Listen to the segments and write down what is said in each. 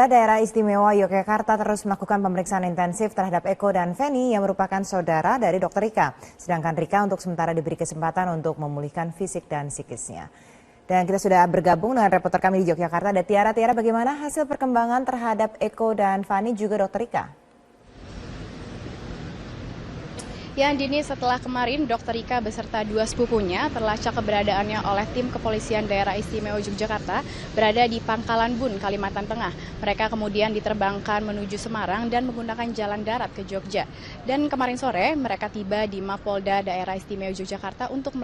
Daerah Istimewa Yogyakarta terus melakukan pemeriksaan intensif terhadap Eko dan Feni yang merupakan saudara dari Dr. Rika. Sedangkan Rika untuk sementara diberi kesempatan untuk memulihkan fisik dan psikisnya. Dan kita sudah bergabung dengan reporter kami di Yogyakarta, ada Tiara. Tiara, bagaimana hasil perkembangan terhadap Eko dan Feni juga Dr. Rika? Ya, Andini, setelah kemarin Dr. Rika beserta dua sepupunya terlacak keberadaannya oleh tim kepolisian daerah istimewa Yogyakarta berada di Pangkalan Bun, Kalimantan Tengah. Mereka kemudian diterbangkan menuju Semarang dan menggunakan jalan darat ke Jogja. Dan kemarin sore mereka tiba di Mapolda daerah istimewa Yogyakarta untuk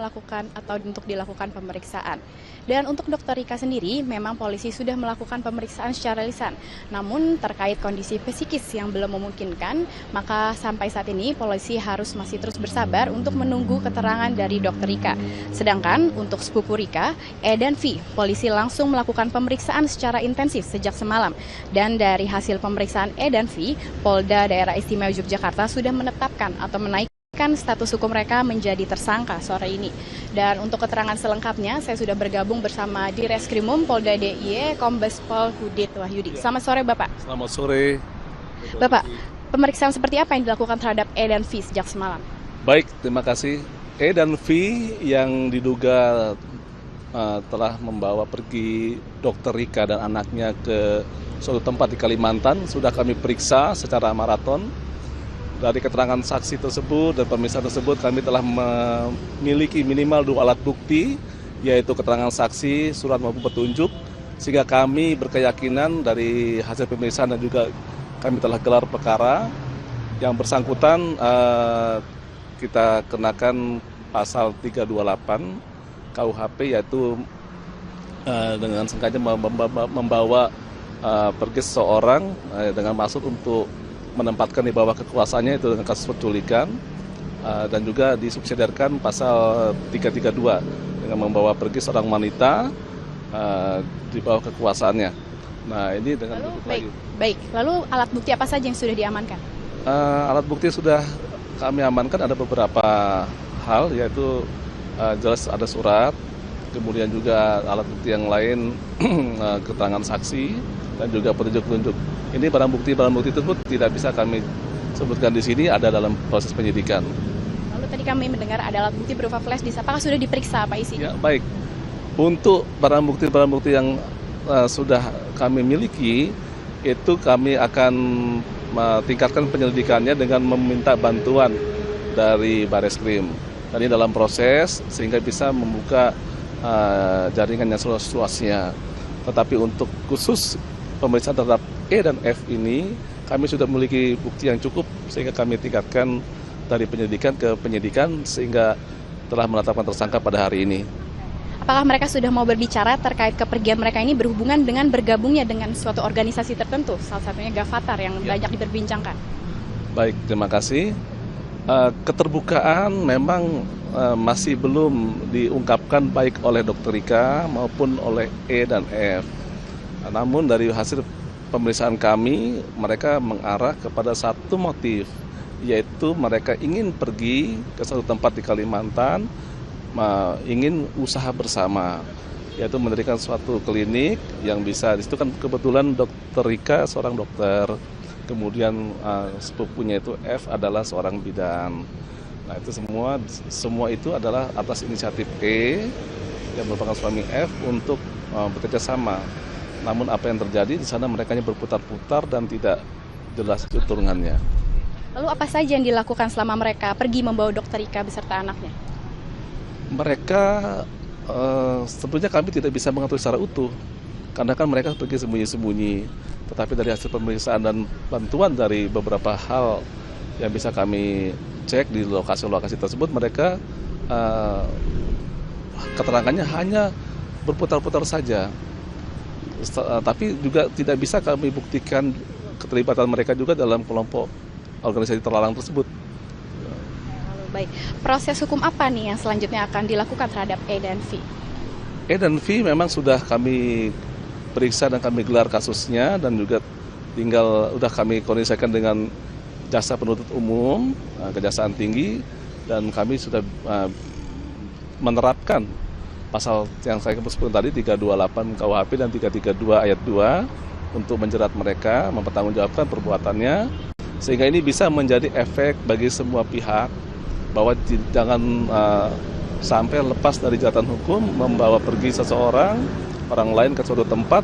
dilakukan pemeriksaan. Dan untuk Dr. Rika sendiri, memang polisi sudah melakukan pemeriksaan secara lisan. Namun terkait kondisi psikis yang belum memungkinkan, maka sampai saat ini polisi masih terus bersabar untuk menunggu keterangan dari Dr. Rika. Sedangkan untuk sepupu Rika, E dan V, polisi langsung melakukan pemeriksaan secara intensif sejak semalam. Dan dari hasil pemeriksaan E dan V, Polda Daerah Istimewa Yogyakarta sudah menetapkan atau menaikkan status hukum mereka menjadi tersangka sore ini. Dan untuk keterangan selengkapnya, saya sudah bergabung bersama Direskrimum Polda DIY, Kombes Pol Hudit Wahyudi. Selamat sore, Bapak. Selamat sore. Bapak, pemeriksaan seperti apa yang dilakukan terhadap E dan V sejak semalam? Baik, terima kasih. E dan V yang diduga telah membawa pergi Dr. Rika dan anaknya ke suatu tempat di Kalimantan sudah kami periksa secara maraton. Dari keterangan saksi tersebut dan pemeriksaan tersebut kami telah memiliki minimal 2 alat bukti, yaitu keterangan saksi, surat maupun petunjuk, sehingga kami berkeyakinan dari hasil pemeriksaan dan juga kami telah gelar perkara yang bersangkutan kita kenakan pasal 328 KUHP, yaitu dengan sengaja membawa pergi seseorang dengan maksud untuk menempatkan di bawah kekuasaannya, itu dengan kasus penculikan, dan juga disubsidiarkan pasal 332 dengan membawa pergi seorang wanita di bawah kekuasaannya. Nah, ini dengan Baik. Lalu alat bukti apa saja yang sudah diamankan? Alat bukti sudah kami amankan, ada beberapa hal, yaitu jelas ada surat, kemudian juga alat bukti yang lain, keterangan saksi, dan juga petunjuk-petunjuk. Ini barang bukti tersebut tidak bisa kami sebutkan di sini, ada dalam proses penyidikan. Lalu tadi kami mendengar ada alat bukti berupa flash disk, apakah sudah diperiksa apa isinya? Ya, baik. Untuk barang bukti yang sudah kami miliki, itu kami akan tingkatkan penyelidikannya dengan meminta bantuan dari Bareskrim. Tadi dalam proses sehingga bisa membuka jaringan yang seluas-luasnya. Tetapi untuk khusus pemeriksaan terhadap E dan F ini, kami sudah memiliki bukti yang cukup sehingga kami tingkatkan dari penyelidikan ke penyidikan sehingga telah menetapkan tersangka pada hari ini. Apakah mereka sudah mau berbicara terkait kepergian mereka ini berhubungan dengan bergabungnya dengan suatu organisasi tertentu, salah satunya Gavatar yang banyak diperbincangkan? Baik, terima kasih. Keterbukaan memang masih belum diungkapkan baik oleh Dr. Rika maupun oleh E dan F. Namun dari hasil pemeriksaan kami, mereka mengarah kepada satu motif, yaitu mereka ingin pergi ke suatu tempat di Kalimantan, ingin usaha bersama, yaitu mendirikan suatu klinik yang bisa, disitu kan kebetulan Dr. Rika seorang dokter, kemudian sepupunya itu F adalah seorang bidan. Nah, itu semua itu adalah atas inisiatif E yang merupakan suami F untuk bekerja sama. Namun apa yang terjadi di sana, mereka hanya berputar-putar dan tidak jelas keturunannya. Lalu apa saja yang dilakukan selama mereka pergi membawa Dr. Rika beserta anaknya? Mereka tentunya kami tidak bisa mengatur secara utuh, karena kan mereka pergi sembunyi-sembunyi. Tetapi dari hasil pemeriksaan dan bantuan dari beberapa hal yang bisa kami cek di lokasi-lokasi tersebut, mereka keterangannya hanya berputar-putar saja. Tapi juga tidak bisa kami buktikan keterlibatan mereka juga dalam kelompok organisasi terlarang tersebut. Baik, proses hukum apa nih yang selanjutnya akan dilakukan terhadap E dan V? E dan V memang sudah kami periksa dan kami gelar kasusnya, dan juga sudah kami koordinasikan dengan Jaksa Penuntut Umum, Kejaksaan Tinggi, dan kami sudah menerapkan pasal yang saya sebutkan tadi 328 KUHP dan 332 ayat 2 untuk menjerat mereka, mempertanggungjawabkan perbuatannya, sehingga ini bisa menjadi efek bagi semua pihak bahwa jangan sampai lepas dari jeratan hukum, membawa pergi seseorang, orang lain ke suatu tempat,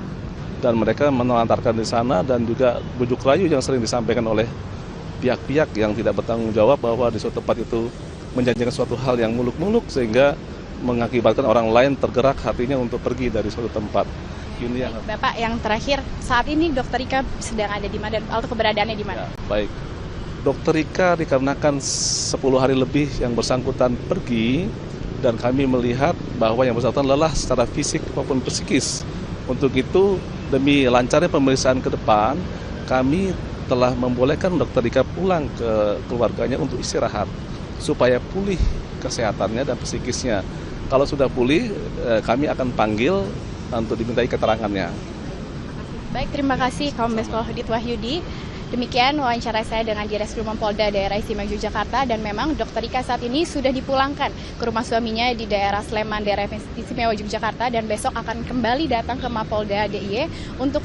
dan mereka menelantarkan di sana, dan juga bujuk rayu yang sering disampaikan oleh pihak-pihak yang tidak bertanggung jawab bahwa di suatu tempat itu menjanjikan suatu hal yang muluk-muluk sehingga mengakibatkan orang lain tergerak hatinya untuk pergi dari suatu tempat. Ini yang Bapak, yang terakhir, saat ini Dr. Rika sedang ada di mana atau keberadaannya di mana? ya, baik. Dr. Rika dikarenakan 10 hari lebih yang bersangkutan pergi, dan kami melihat bahwa yang bersangkutan lelah secara fisik maupun psikis. Untuk itu, demi lancarnya pemeriksaan ke depan, kami telah membolehkan Dr. Rika pulang ke keluarganya untuk istirahat, supaya pulih kesehatannya dan psikisnya. Kalau sudah pulih, kami akan panggil untuk dimintai keterangannya. Baik, terima kasih Kombes Pol Hudit Wahyudi. Demikian wawancara saya dengan Direskrim Polda Daerah Istimewa Yogyakarta, dan memang Dr. Rika saat ini sudah dipulangkan ke rumah suaminya di daerah Sleman, Daerah Istimewa Yogyakarta, dan besok akan kembali datang ke Mapolda DIY untuk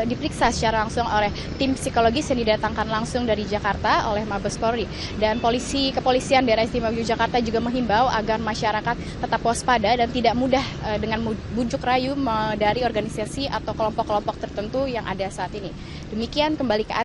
diperiksa secara langsung oleh tim psikologis yang didatangkan langsung dari Jakarta oleh Mabes Polri. Dan Kepolisian Daerah Istimewa Yogyakarta juga menghimbau agar masyarakat tetap waspada dan tidak mudah dengan bujuk rayu dari organisasi atau kelompok-kelompok tertentu yang ada saat ini. Demikian, kembali ke